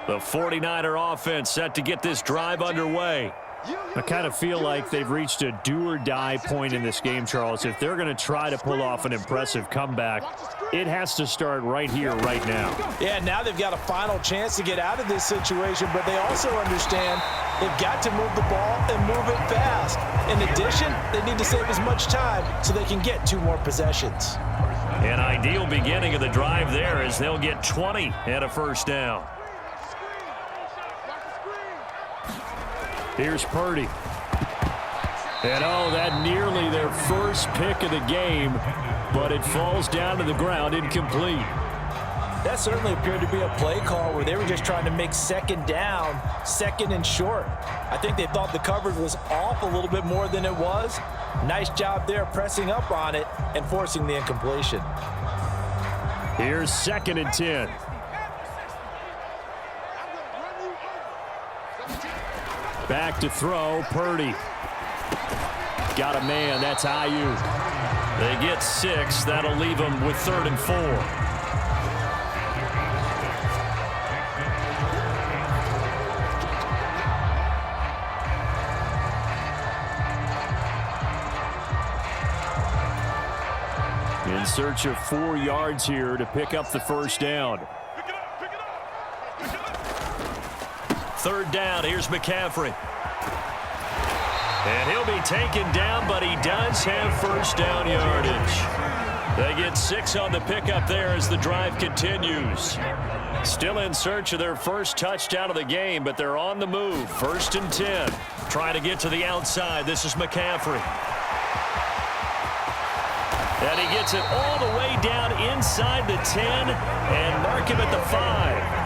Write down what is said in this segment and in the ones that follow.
The 49er offense set to get this drive underway. I kind of feel like they've reached a do-or-die point in this game, Charles. If they're going to try to pull off an impressive comeback, it has to start right here, right now. Yeah, now they've got a final chance to get out of this situation, but they also understand they've got to move the ball and move it fast. In addition, they need to save as much time so they can get 2 more possessions. An ideal beginning of the drive there as they'll get 20 and a first down. Here's Purdy. And oh, that nearly their first pick of the game, but it falls down to the ground incomplete. That certainly appeared to be a play call where they were just trying to make second down, second and short. I think they thought the coverage was off a little bit more than it was. Nice job there pressing up on it and forcing the incompletion. Here's 2nd and 10. Back to throw, Purdy. Got a man, that's IU. They get 6. That'll leave them with 3rd and 4. In search of 4 yards here to pick up the first down. 3rd down, here's McCaffrey. And he'll be taken down, but he does have first down yardage. They get 6 on the pickup there as the drive continues. Still in search of their first touchdown of the game, but they're on the move. 1st and 10. Trying to get to the outside. This is McCaffrey. And he gets it all the way down inside the 10 and mark him at the 5.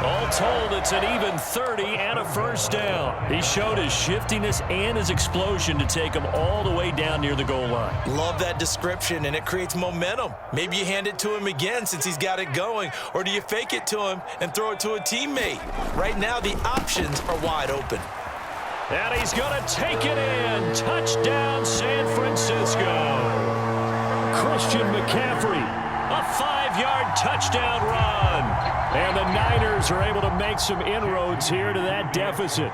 All told, it's an even 30 and a first down. He showed his shiftiness and his explosion to take him all the way down near the goal line. Love that description, and it creates momentum. Maybe you hand it to him again since he's got it going, or do you fake it to him and throw it to a teammate? Right now, the options are wide open. And he's going to take it in. Touchdown, San Francisco. Christian McCaffrey. A 5-yard touchdown run. And the Niners are able to make some inroads here to that deficit.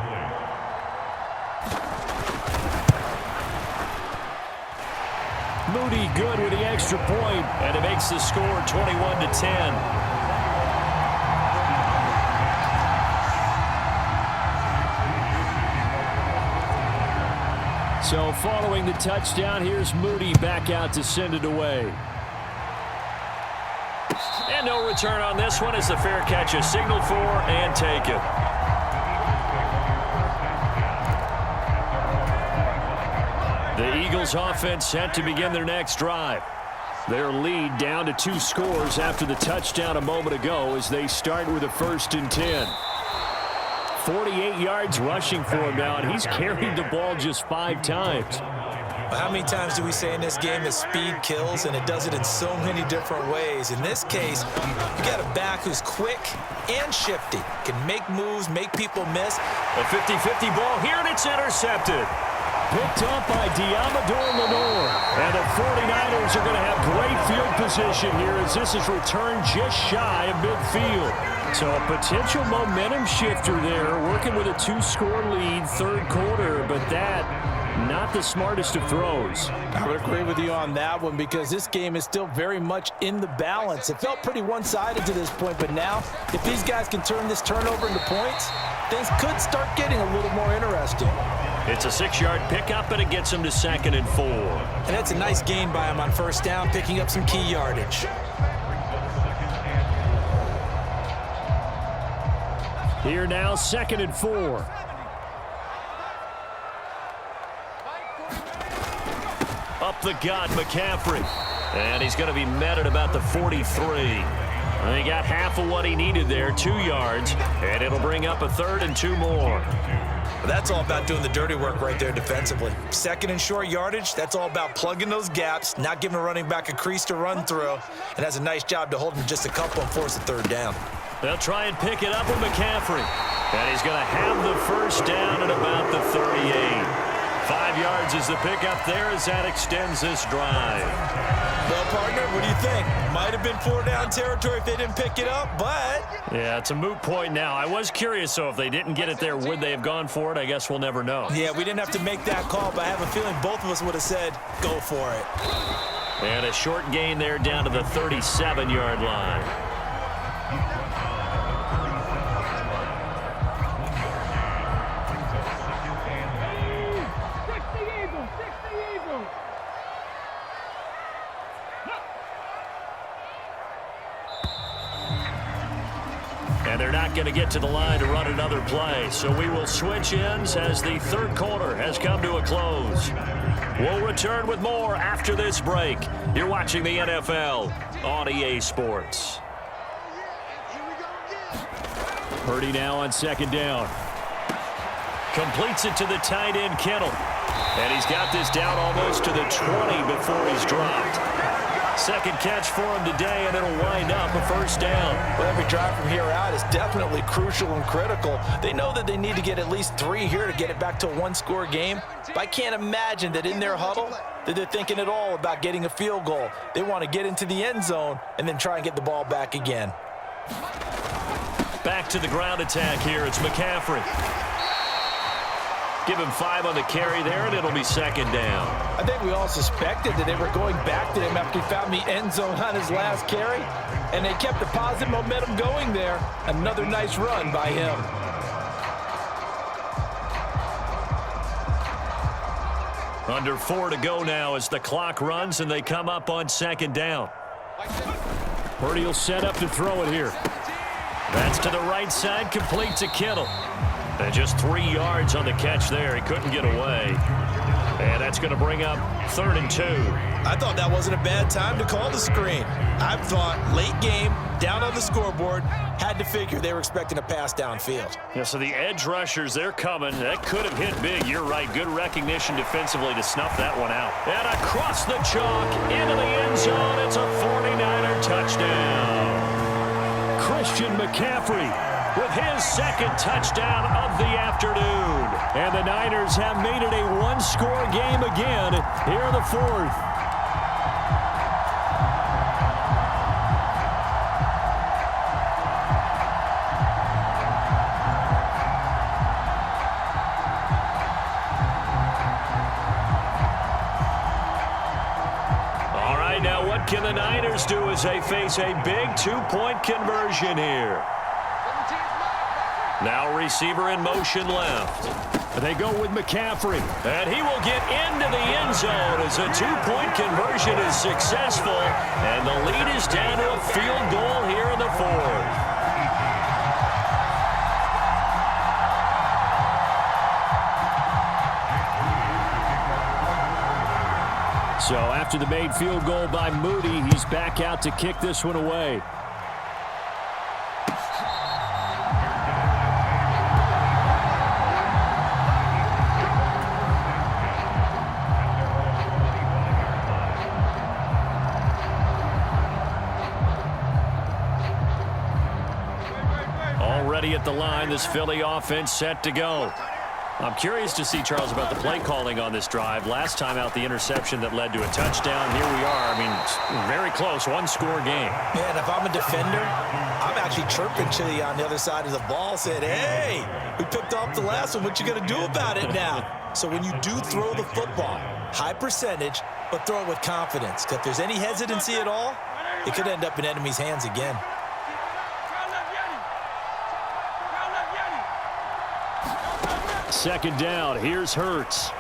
Moody good with the extra point, and it makes the score 21-10. So following the touchdown, here's Moody back out to send it away. And no return on this one as the fair catch is signaled for and taken. The Eagles offense set to begin their next drive. Their lead down to 2 scores after the touchdown a moment ago as they start with a 1st and 10. 48 yards rushing for him now, and he's carried the ball just 5 times. How many times do we say in this game that speed kills, and it does it in so many different ways? In this case, you got a back who's quick and shifty, can make moves, make people miss. A 50-50 ball here, and it's intercepted. Picked up by Diamador Lenore. And the 49ers are going to have great field position here as this is returned just shy of midfield. So a potential momentum shifter there, working with a 2-score lead, 3rd quarter, but that not the smartest of throws. I would agree with you on that one because this game is still very much in the balance. It felt pretty one-sided to this point, but now if these guys can turn this turnover into points, things could start getting a little more interesting. It's a 6-yard pickup, and it gets him to 2nd and 4. And that's a nice gain by him on 1st down, picking up some key yardage. Here now, 2nd and 4. Up the gut, McCaffrey. And he's going to be met at about the 43. He got half of what he needed there, 2 yards, and it'll bring up a 3rd and 2 more. That's all about doing the dirty work right there defensively. 2nd and short yardage, that's all about plugging those gaps, not giving a running back a crease to run through, and has a nice job to hold him just a couple and force a 3rd down. They'll try and pick it up with McCaffrey. And he's going to have the first down at about the 38. 5 yards is the pickup there as that extends this drive. Well, partner, what do you think? Might have been 4-down territory if they didn't pick it up, but... Yeah, it's a moot point now. I was curious, so if they didn't get it there, would they have gone for it? I guess we'll never know. Yeah, we didn't have to make that call, but I have a feeling both of us would have said, go for it. And a short gain there down to the 37-yard line. And they're not going to get to the line to run another play. So we will switch ends as the third quarter has come to a close. We'll return with more after this break. You're watching the NFL on EA Sports. Purdy now on second down. Completes it to the tight end, Kittle. And he's got this down almost to the 20 before he's dropped. Second catch for him today, and it'll wind up a first down. Well, every drive from here out is definitely crucial and critical. They know that they need to get at least 3 here to get it back to a one-score game. But I can't imagine that in their huddle that they're thinking at all about getting a field goal. They want to get into the end zone and then try and get the ball back again. Back to the ground attack here. It's McCaffrey. Give him 5 on the carry there, and it'll be second down. I think we all suspected that they were going back to him after he found the end zone on his last carry, and they kept the positive momentum going there. Another nice run by him. Under 4 to go now as the clock runs, and they come up on second down. Purdy will set up to throw it here. That's to the right side, complete to Kittle. And just 3 yards on the catch there. He couldn't get away. And that's going to bring up 3rd and 2. I thought that wasn't a bad time to call the screen. I thought late game, down on the scoreboard, had to figure they were expecting a pass downfield. Yeah, so the edge rushers, they're coming. That could have hit big. You're right. Good recognition defensively to snuff that one out. And across the chalk, into the end zone. It's a 49er touchdown. Christian McCaffrey with his second touchdown of the afternoon. And the Niners have made it a one-score game again here in the 4th. All right, now what can the Niners do as they face a big 2-point conversion here? Now receiver in motion left. They go with McCaffrey. And he will get into the end zone as a 2-point conversion is successful. And the lead is down to a field goal here in the 4th. So after the made field goal by Moody, he's back out to kick this one away. Already at the line, this Philly offense set to go. I'm curious to see, Charles, about the play calling on this drive. Last time out, the interception that led to a touchdown. Here we are. I mean, very close, one-score game. Man, if I'm a defender, I'm actually chirping to you on the other side of the ball, saying, hey, we picked off the last one. What you going to do about it now? So when you do throw the football, high percentage, but throw it with confidence. Because if there's any hesitancy at all, it could end up in enemy's hands again. Second down. Here's Hurts.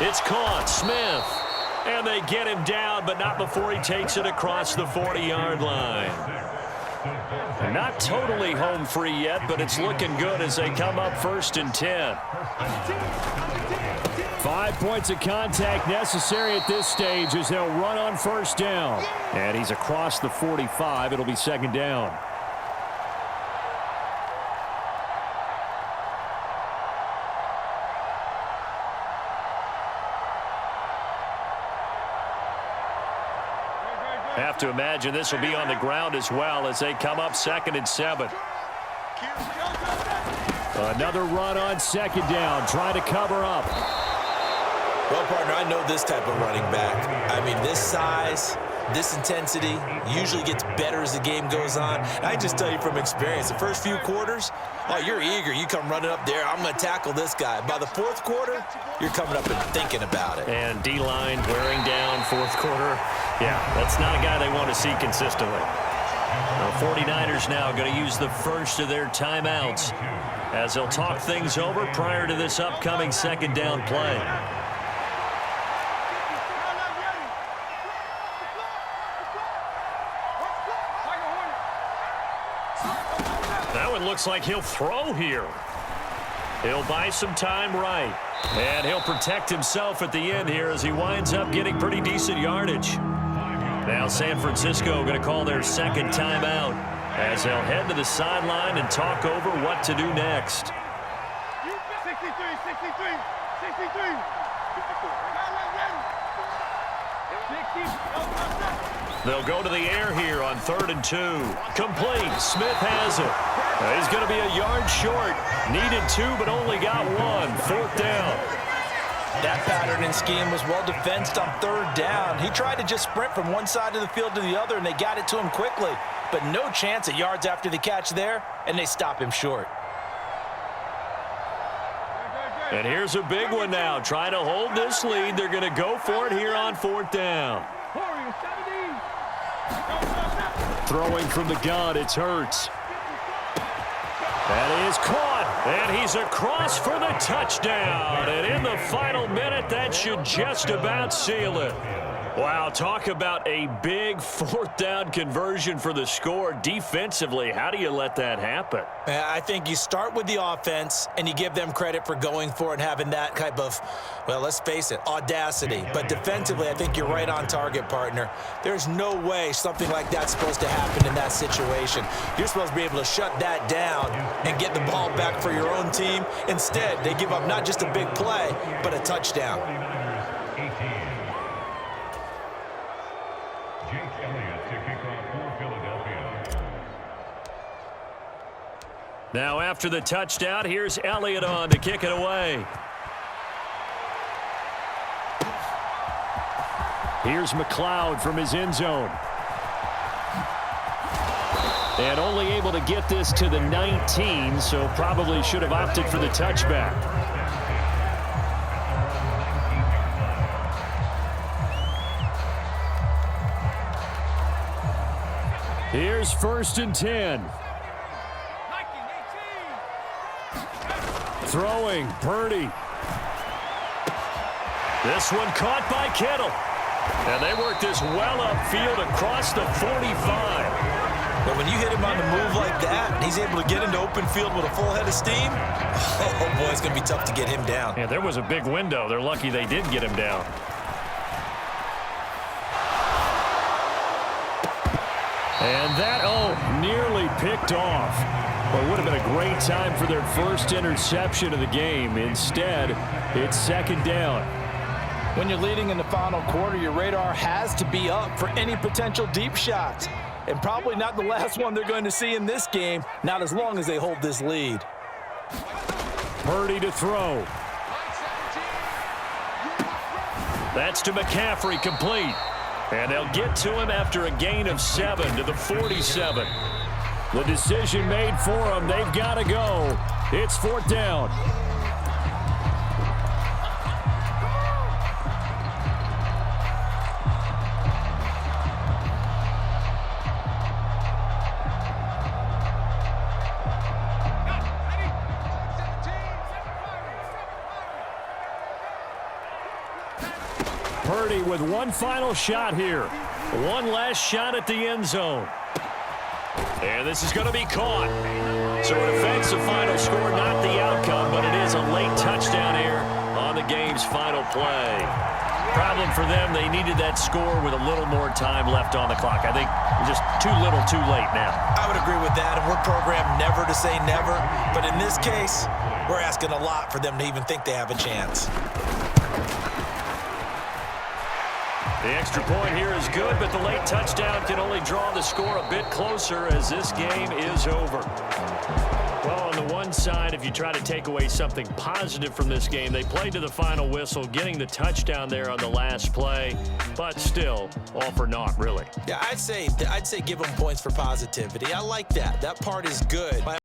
It's caught. Smith. And they get him down, but not before he takes it across the 40-yard line. Not totally home free yet, but it's looking good as they come up 1st and 10. 5 points of contact necessary at this stage as they'll run on 1st down. And he's across the 45. It'll be second down. Have to imagine this will be on the ground as well as they come up 2nd and 7. Another run on second down, trying to cover up. Well, partner, I know this type of running back. I mean, this size, this intensity usually gets better as the game goes on. And I just tell you from experience, the first few quarters, oh, you're eager. You come running up there, I'm going to tackle this guy. By the fourth quarter, you're coming up and thinking about it. And D-line wearing down fourth quarter. Yeah, that's not a guy they want to see consistently. The 49ers now going to use the first of their timeouts as they'll talk things over prior to this upcoming second down play. That one looks like he'll throw here. He'll buy some time right. And he'll protect himself at the end here as he winds up getting pretty decent yardage. Now San Francisco going to call their second timeout as they'll head to the sideline and talk over what to do next. 63. They'll go to the air here on 3rd and 2. Complete. Smith has it. He's going to be a yard short. Needed 2, but only got 1. 4th down. That pattern and scheme was well defensed on 3rd down. He tried to just sprint from one side of the field to the other, and they got it to him quickly. But no chance at yards after the catch there, and they stop him short. And here's a big one now. Trying to hold this lead. They're going to go for it here on 4th down. Throwing from the gun, it's Hurts. That is caught, and he's across for the touchdown. And in the final minute, that should just about seal it. Wow, talk about a big 4th down conversion for the score. Defensively, how do you let that happen? I think you start with the offense, and you give them credit for going for it and having that type of, well, let's face it, audacity. But defensively, I think you're right on target, partner. There's no way something like that's supposed to happen in that situation. You're supposed to be able to shut that down and get the ball back for your own team. Instead, they give up not just a big play, but a touchdown. Now after the touchdown, here's Elliott on to kick it away. Here's McLeod from his end zone. And only able to get this to the 19, so probably should have opted for the touchback. Here's 1st and 10. Throwing, Purdy. This one caught by Kittle. And they work this well upfield across the 45. But when you hit him on the move like that, and he's able to get into open field with a full head of steam, oh boy, it's going to be tough to get him down. Yeah, there was a big window. They're lucky they did get him down. And that, nearly picked off. Well, it would have been a great time for their first interception of the game. Instead, it's 2nd down. When you're leading in the final quarter, your radar has to be up for any potential deep shots. And probably not the last one they're going to see in this game, not as long as they hold this lead. Purdy to throw. That's to McCaffrey, complete. And they'll get to him after a gain of 7 to the 47. The decision made for them. They've got to go. It's 4th down. Purdy with one final shot here. One last shot at the end zone. And this is going to be caught. So it affects the final score, not the outcome, but it is a late touchdown here on the game's final play. Problem for them, they needed that score with a little more time left on the clock. I think just too little, too late now. I would agree with that, and we're programmed never to say never. But in this case, we're asking a lot for them to even think they have a chance. The extra point here is good, but the late touchdown can only draw the score a bit closer as this game is over. Well, on the one side, if you try to take away something positive from this game, they played to the final whistle, getting the touchdown there on the last play, but still, all for naught, really. Yeah, I'd say give them points for positivity. I like that. That part is good.